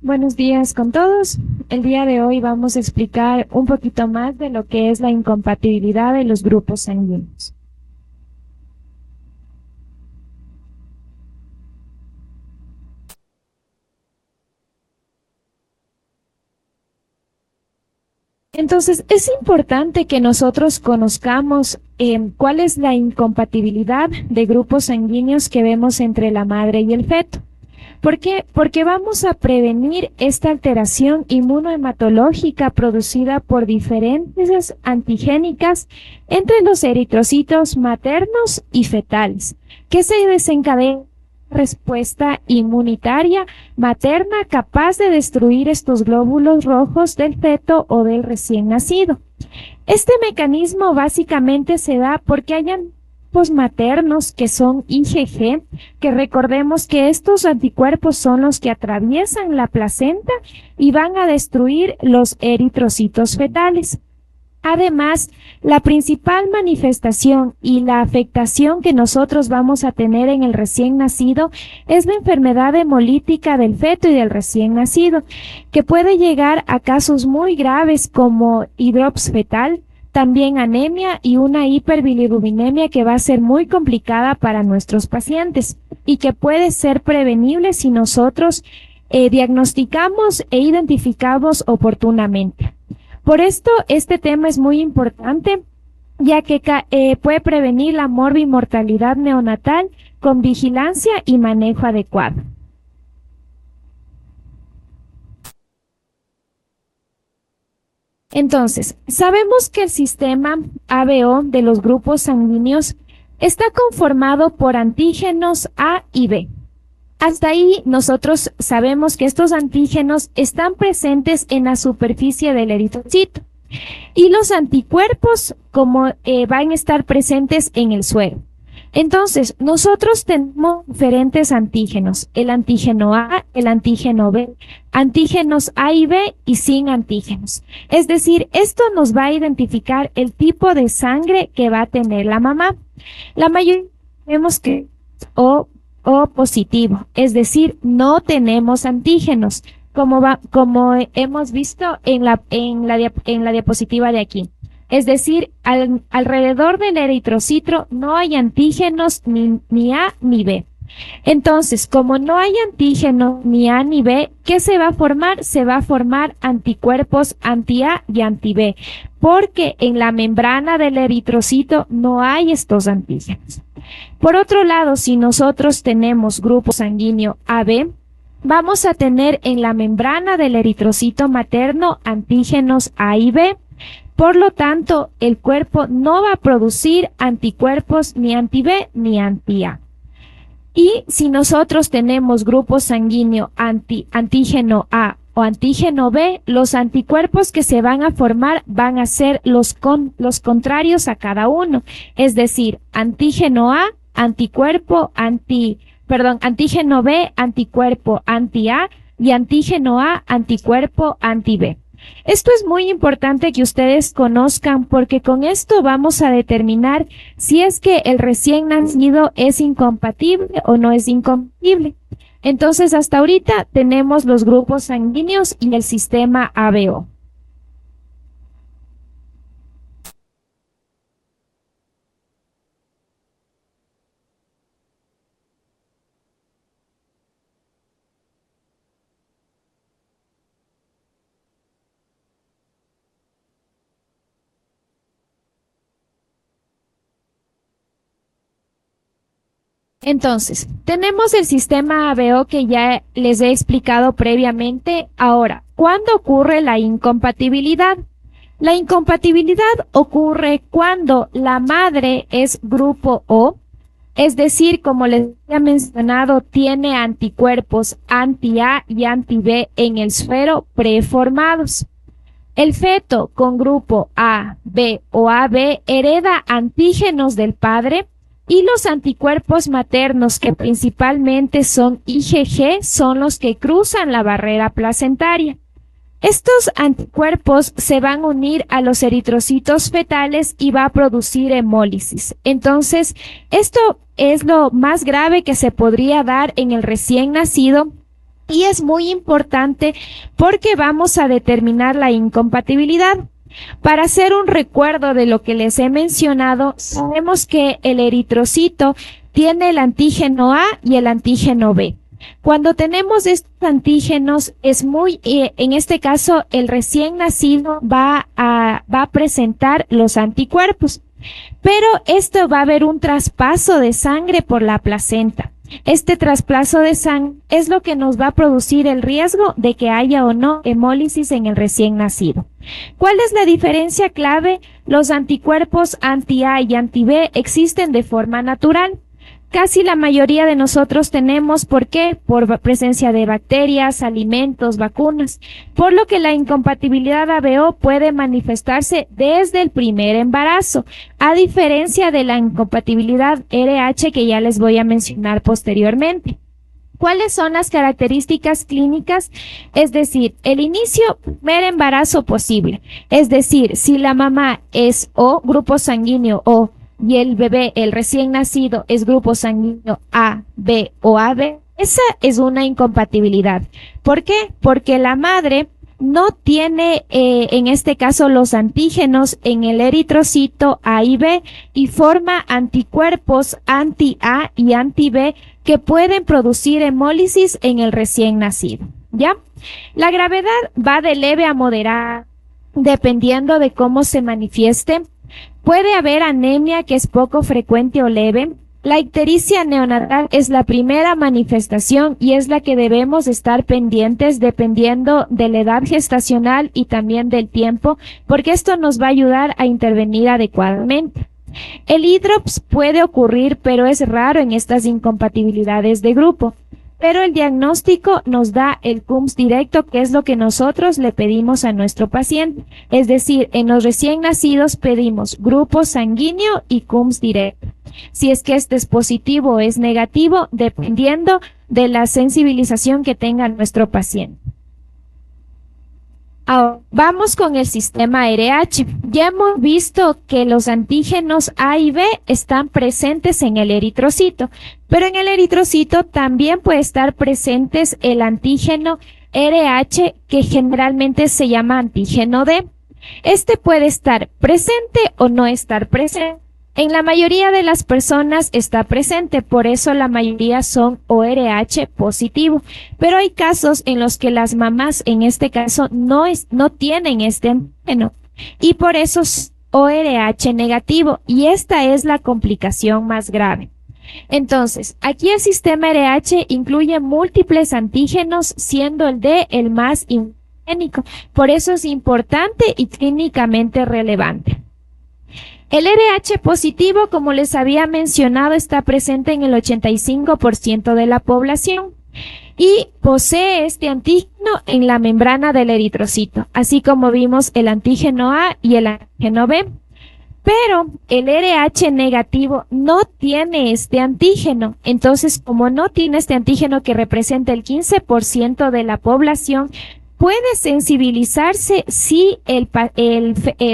Buenos días con todos. El día de hoy vamos a explicar un poquito más de lo que es la incompatibilidad de los grupos sanguíneos. Entonces, es importante que nosotros conozcamos cuál es la incompatibilidad de grupos sanguíneos que vemos entre la madre y el feto. ¿Por qué? Porque vamos a prevenir esta alteración inmunohematológica producida por diferentes antigénicas entre los eritrocitos maternos y fetales, que se desencadena respuesta inmunitaria materna capaz de destruir estos glóbulos rojos del feto o del recién nacido. Este mecanismo básicamente se da porque hay anticuerpos maternos que son IgG, que recordemos que estos anticuerpos son los que atraviesan la placenta y van a destruir los eritrocitos fetales. Además, la principal manifestación y la afectación que nosotros vamos a tener en el recién nacido es la enfermedad hemolítica del feto y del recién nacido, que puede llegar a casos muy graves como hidrops fetal, también anemia y una hiperbilirubinemia que va a ser muy complicada para nuestros pacientes y que puede ser prevenible si nosotros diagnosticamos e identificamos oportunamente. Por esto, este tema es muy importante, ya que puede prevenir la morbimortalidad neonatal con vigilancia y manejo adecuado. Entonces, sabemos que el sistema ABO de los grupos sanguíneos está conformado por antígenos A y B. Hasta ahí nosotros sabemos que estos antígenos están presentes en la superficie del eritrocito y los anticuerpos van a estar presentes en el suero. Entonces, nosotros tenemos diferentes antígenos, el antígeno A, el antígeno B, antígenos A y B y sin antígenos. Es decir, esto nos va a identificar el tipo de sangre que va a tener la mamá. La mayoría vemos que O positivo, es decir, no tenemos antígenos, como hemos visto en la diapositiva de aquí. Es decir, alrededor del eritrocito no hay antígenos ni A ni B. Entonces, como no hay antígenos ni A ni B, ¿qué se va a formar? Se va a formar anticuerpos anti-A y anti-B, porque en la membrana del eritrocito no hay estos antígenos. Por otro lado, si nosotros tenemos grupo sanguíneo AB, vamos a tener en la membrana del eritrocito materno antígenos A y B. Por lo tanto, el cuerpo no va a producir anticuerpos ni anti-B ni anti-A. Y si nosotros tenemos grupo sanguíneo antígeno A o antígeno B, los anticuerpos que se van a formar van a ser los contrarios a cada uno. Es decir, antígeno A, antígeno B, anticuerpo anti-A y antígeno A, anticuerpo anti-B. Esto es muy importante que ustedes conozcan porque con esto vamos a determinar si es que el recién nacido es incompatible o no es incompatible. Entonces, hasta ahorita tenemos los grupos sanguíneos y el sistema ABO. Entonces, tenemos el sistema ABO que ya les he explicado previamente. Ahora, ¿cuándo ocurre la incompatibilidad? La incompatibilidad ocurre cuando la madre es grupo O, es decir, como les había mencionado, tiene anticuerpos anti-A y anti-B en el suero preformados. El feto con grupo A, B o AB hereda antígenos del padre y los anticuerpos maternos, que principalmente son IgG, son los que cruzan la barrera placentaria. Estos anticuerpos se van a unir a los eritrocitos fetales y va a producir hemólisis. Entonces, esto es lo más grave que se podría dar en el recién nacido, Y es muy importante porque vamos a determinar la incompatibilidad. Para hacer un recuerdo de lo que les he mencionado, sabemos que el eritrocito tiene el antígeno A y el antígeno B. Cuando tenemos estos antígenos, en este caso, el recién nacido va a presentar los anticuerpos. Pero esto va a haber un traspaso de sangre por la placenta. Este traspaso de sangre es lo que nos va a producir el riesgo de que haya o no hemólisis en el recién nacido. ¿Cuál es la diferencia clave? Los anticuerpos anti-A y anti-B existen de forma natural. Casi la mayoría de nosotros tenemos, ¿por qué? Por presencia de bacterias, alimentos, vacunas, por lo que la incompatibilidad ABO puede manifestarse desde el primer embarazo, a diferencia de la incompatibilidad RH que ya les voy a mencionar posteriormente. ¿Cuáles son las características clínicas? Es decir, el inicio, primer embarazo posible. Es decir, si la mamá es O, grupo sanguíneo O, y el bebé, el recién nacido, es grupo sanguíneo A, B o AB, esa es una incompatibilidad. ¿Por qué? Porque la madre no tiene, en este caso, los antígenos en el eritrocito A y B y forma anticuerpos anti-A y anti-B que pueden producir hemólisis en el recién nacido. ¿Ya? La gravedad va de leve a moderada, dependiendo de cómo se manifieste. Puede haber anemia que es poco frecuente o leve. La ictericia neonatal es la primera manifestación y es la que debemos estar pendientes dependiendo de la edad gestacional y también del tiempo, porque esto nos va a ayudar a intervenir adecuadamente. El hidrops puede ocurrir, pero es raro en estas incompatibilidades de grupo. Pero el diagnóstico nos da el CUMS directo, que es lo que nosotros le pedimos a nuestro paciente. Es decir, en los recién nacidos pedimos grupo sanguíneo y CUMS directo. Si es que este es positivo o es negativo, dependiendo de la sensibilización que tenga nuestro paciente. Ahora, vamos con el sistema RH. Ya hemos visto que los antígenos A y B están presentes en el eritrocito, pero en el eritrocito también puede estar presentes el antígeno RH, que generalmente se llama antígeno D. Este puede estar presente o no estar presente. En la mayoría de las personas está presente, por eso la mayoría son ORH positivo. Pero hay casos en los que las mamás, en este caso, no tienen este antígeno y por eso es ORH negativo, y esta es la complicación más grave. Entonces, aquí el sistema RH incluye múltiples antígenos, siendo el D el más infogénico. Por eso es importante y clínicamente relevante. El RH positivo, como les había mencionado, está presente en el 85% de la población y posee este antígeno en la membrana del eritrocito, así como vimos el antígeno A y el antígeno B. Pero el RH negativo no tiene este antígeno. Entonces, como no tiene este antígeno que representa el 15% de la población, puede sensibilizarse si el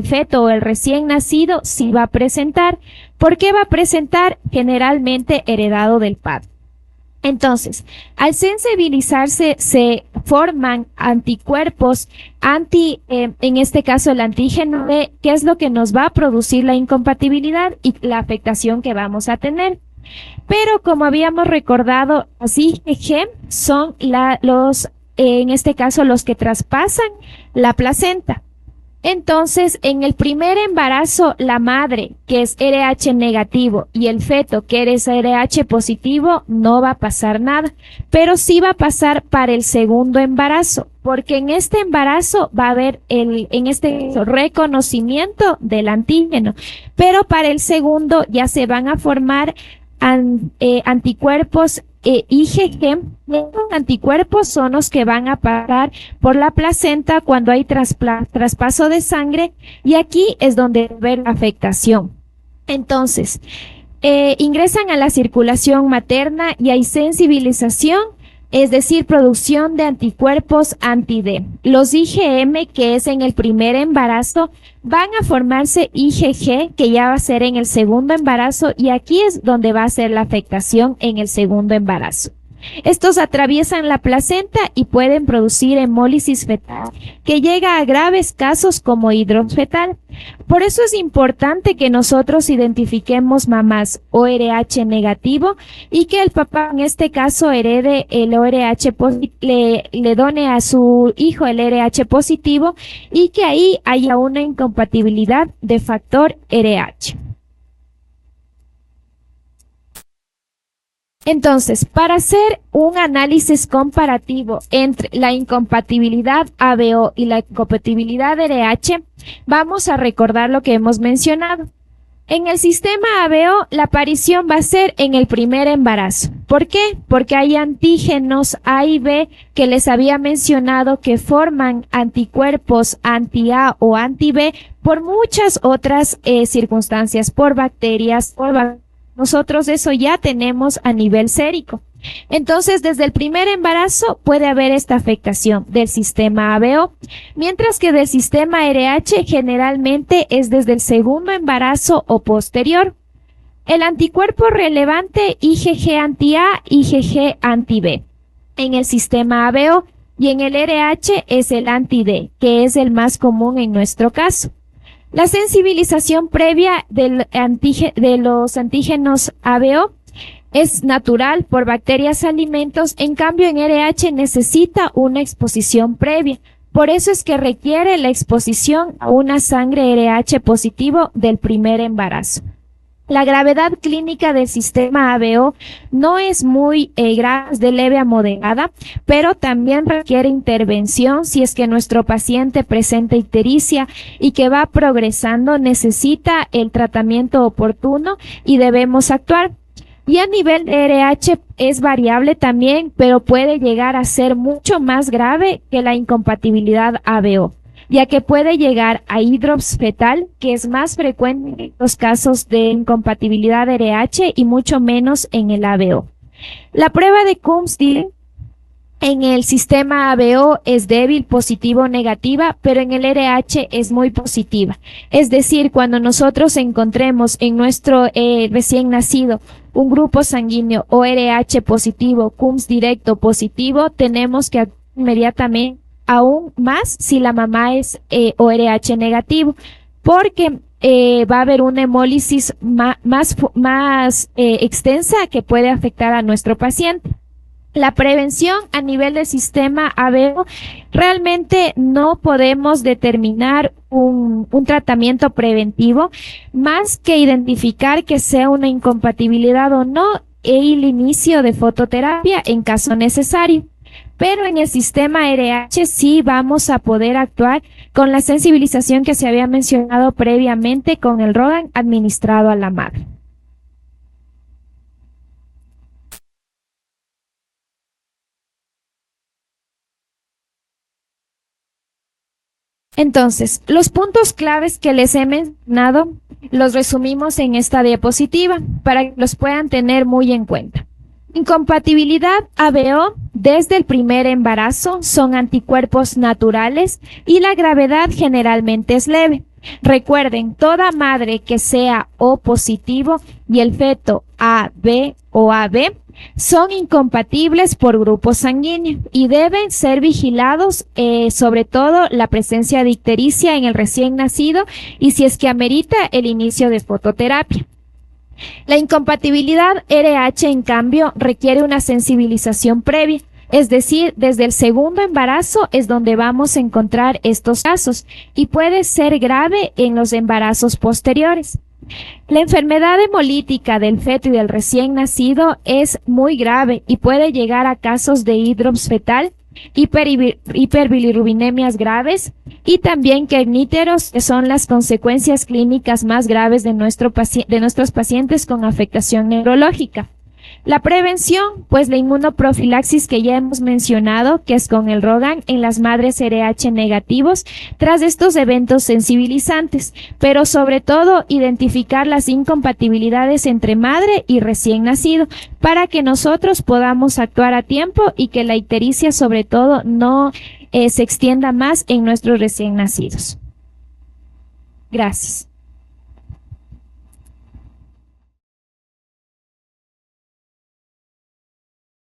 feto o el recién nacido sí va a presentar. ¿Por qué va a presentar? Generalmente heredado del padre. Entonces, al sensibilizarse se forman anticuerpos en este caso el antígeno B, que es lo que nos va a producir la incompatibilidad y la afectación que vamos a tener. Pero como habíamos recordado, los IgG son en este caso los que traspasan la placenta. Entonces, en el primer embarazo, la madre, que es RH negativo, y el feto, que es RH positivo, no va a pasar nada, pero sí va a pasar para el segundo embarazo, porque en este embarazo va a haber en este reconocimiento del antígeno, pero para el segundo ya se van a formar anticuerpos IgG. Estos anticuerpos son los que van a pasar por la placenta cuando hay traspaso de sangre, y aquí es donde va a haber afectación. Entonces, ingresan a la circulación materna y hay sensibilización, es decir, producción de anticuerpos anti-D. Los IgM, que es en el primer embarazo, van a formarse IgG, que ya va a ser en el segundo embarazo, y aquí es donde va a ser la afectación en el segundo embarazo. Estos atraviesan la placenta y pueden producir hemólisis fetal, que llega a graves casos como hidrops fetal. Por eso es importante que nosotros identifiquemos mamás ORH negativo y que el papá en este caso herede el ORH le done a su hijo el RH positivo y que ahí haya una incompatibilidad de factor RH. Entonces, para hacer un análisis comparativo entre la incompatibilidad ABO y la incompatibilidad RH, vamos a recordar lo que hemos mencionado. En el sistema ABO, la aparición va a ser en el primer embarazo. ¿Por qué? Porque hay antígenos A y B que les había mencionado que forman anticuerpos anti-A o anti-B por muchas otras circunstancias, por bacterias, nosotros eso ya tenemos a nivel sérico. Entonces, desde el primer embarazo puede haber esta afectación del sistema ABO, mientras que del sistema RH generalmente es desde el segundo embarazo o posterior. El anticuerpo relevante IgG anti-A, IgG anti-B en el sistema ABO y en el RH es el anti-D, que es el más común en nuestro caso. La sensibilización previa de los antígenos ABO es natural por bacterias alimentos, en cambio en RH necesita una exposición previa. Por eso es que requiere la exposición a una sangre RH positivo del primer embarazo. La gravedad clínica del sistema ABO no es muy grave, es de leve a moderada, pero también requiere intervención si es que nuestro paciente presenta ictericia y que va progresando, necesita el tratamiento oportuno y debemos actuar. Y a nivel de RH es variable también, pero puede llegar a ser mucho más grave que la incompatibilidad ABO, ya que puede llegar a hidrops fetal, que es más frecuente en los casos de incompatibilidad RH y mucho menos en el ABO. La prueba de Coombs-Dillon en el sistema ABO es débil, positivo o negativa, pero en el RH es muy positiva. Es decir, cuando nosotros encontremos en nuestro recién nacido un grupo sanguíneo ORH positivo, Coombs directo positivo, tenemos que actuar inmediatamente, aún más si la mamá es ORH negativo, porque va a haber una hemólisis más extensa que puede afectar a nuestro paciente. La prevención a nivel del sistema ABO, realmente no podemos determinar un tratamiento preventivo más que identificar que sea una incompatibilidad o no e el inicio de fototerapia en caso necesario. Pero en el sistema RH sí vamos a poder actuar con la sensibilización que se había mencionado previamente con el ROGAM administrado a la madre. Entonces, los puntos claves que les he mencionado los resumimos en esta diapositiva para que los puedan tener muy en cuenta. Incompatibilidad ABO desde el primer embarazo son anticuerpos naturales y la gravedad generalmente es leve. Recuerden, toda madre que sea O positivo y el feto AB o AB son incompatibles por grupo sanguíneo y deben ser vigilados, sobre todo la presencia de ictericia en el recién nacido y si es que amerita el inicio de fototerapia. La incompatibilidad RH, en cambio, requiere una sensibilización previa, es decir, desde el segundo embarazo es donde vamos a encontrar estos casos y puede ser grave en los embarazos posteriores. La enfermedad hemolítica del feto y del recién nacido es muy grave y puede llegar a casos de hidrops fetal, hiperbilirubinemias graves y también kerníteros, que son las consecuencias clínicas más graves de nuestros pacientes con afectación neurológica. La prevención, pues la inmunoprofilaxis que ya hemos mencionado, que es con el ROGAM en las madres RH negativos, tras estos eventos sensibilizantes, pero sobre todo identificar las incompatibilidades entre madre y recién nacido, para que nosotros podamos actuar a tiempo y que la ictericia sobre todo no se extienda más en nuestros recién nacidos. Gracias.